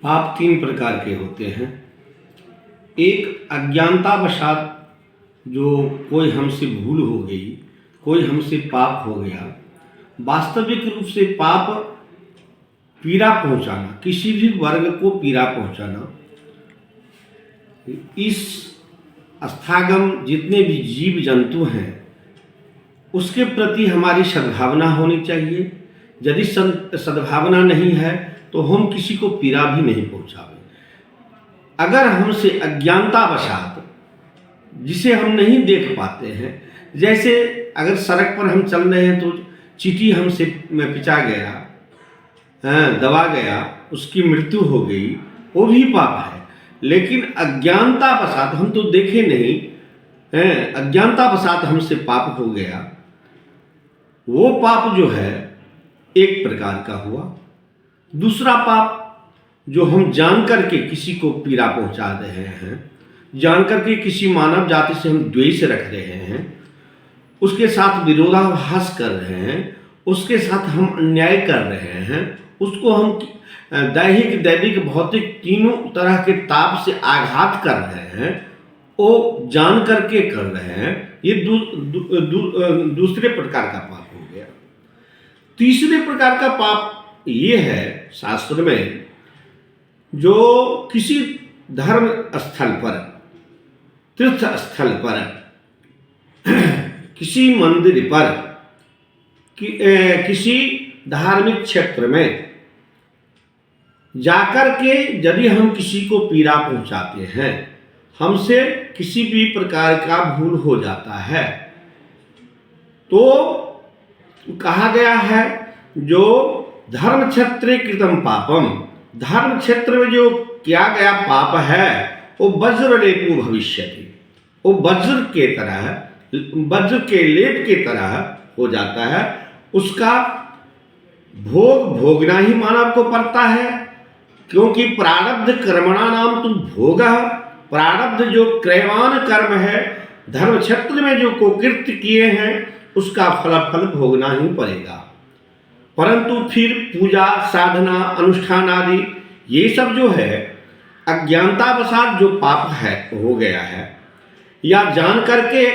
पाप तीन प्रकार के होते हैं। एक अज्ञानतावशात जो कोई हमसे भूल हो गई, कोई हमसे पाप हो गया। वास्तविक रूप से पाप पीड़ा पहुंचाना, किसी भी वर्ग को पीड़ा पहुंचाना। इस स्थागम जितने भी जीव जंतु हैं उसके प्रति हमारी सद्भावना होनी चाहिए। यदि सद्भावना नहीं है तो हम किसी को पीड़ा भी नहीं पहुंचावे। अगर हमसे अज्ञानतावशात, जिसे हम नहीं देख पाते हैं, जैसे अगर सड़क पर हम चल रहे हैं तो चींटी हमसे पिचा गया, दबा गया, उसकी मृत्यु हो गई, वो भी पाप है। लेकिन अज्ञानतावशात हम तो देखे नहीं, अज्ञानतावशात हमसे पाप हो गया, वो पाप जो है एक प्रकार का हुआ। दूसरा पाप जो हम जान करके किसी को पीड़ा पहुंचा रहे हैं, जान करके किसी मानव जाति से हम द्वेष रख रहे हैं, उसके साथ विरोधाभास कर रहे हैं, उसके साथ हम अन्याय कर रहे हैं, उसको हम दैहिक दैविक भौतिक तीनों तरह के ताप से आघात कर रहे हैं, वो जान करके कर रहे हैं, ये दूसरे प्रकार का पाप हो गया। तीसरे प्रकार का पाप ये है शास्त्र में, जो किसी धर्म स्थल पर, तीर्थ स्थल पर, किसी मंदिर पर, किसी धार्मिक क्षेत्र में जाकर के यदि हम किसी को पीड़ा पहुंचाते हैं, हमसे किसी भी प्रकार का भूल हो जाता है, तो कहा गया है जो धर्म क्षेत्रे कृतम पापम, धर्म क्षेत्र में जो किया गया पाप है वो वज्रलेपो भविष्यति, वो वज्र के तरह, वज्र के लेप के तरह हो जाता है। उसका भोग भोगना ही मानव को पड़ता है, क्योंकि प्रारब्ध कर्मणा नाम तुम भोग, प्रारब्ध जो क्रयवान कर्म है, धर्म क्षेत्र में जो कुकृत्य किए हैं उसका फल भोगना ही पड़ेगा। परंतु फिर पूजा साधना अनुष्ठान आदि ये सब जो है अज्ञानतावशात जो पाप है हो गया है, या जान करके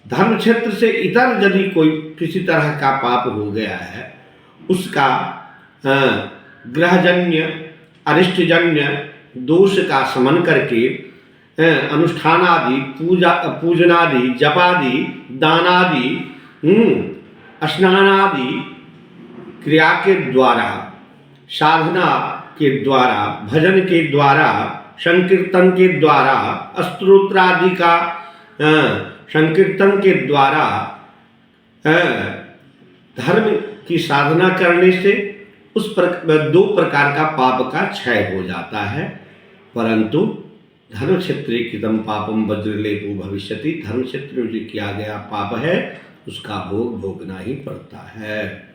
धर्म क्षेत्र से इतर यदि कोई किसी तरह का पाप हो गया है, उसका ग्रहजन्य अरिष्टजन्य दोष का शमन करके अनुष्ठानादि, पूजनादि, जपादि, दानादि, स्नानादि क्रिया के द्वारा, साधना के द्वारा, भजन के द्वारा, संकीर्तन के द्वारा, स्तोत्रादि का संकीर्तन के द्वारा धर्म की साधना करने से उस दो प्रकार का पाप का क्षय हो जाता है। परंतु धर्म क्षेत्रे कृतम पापम वज्रलेपो भविष्यति, धर्म क्षेत्र में जो किया गया पाप है उसका भोग भोगना ही पड़ता है।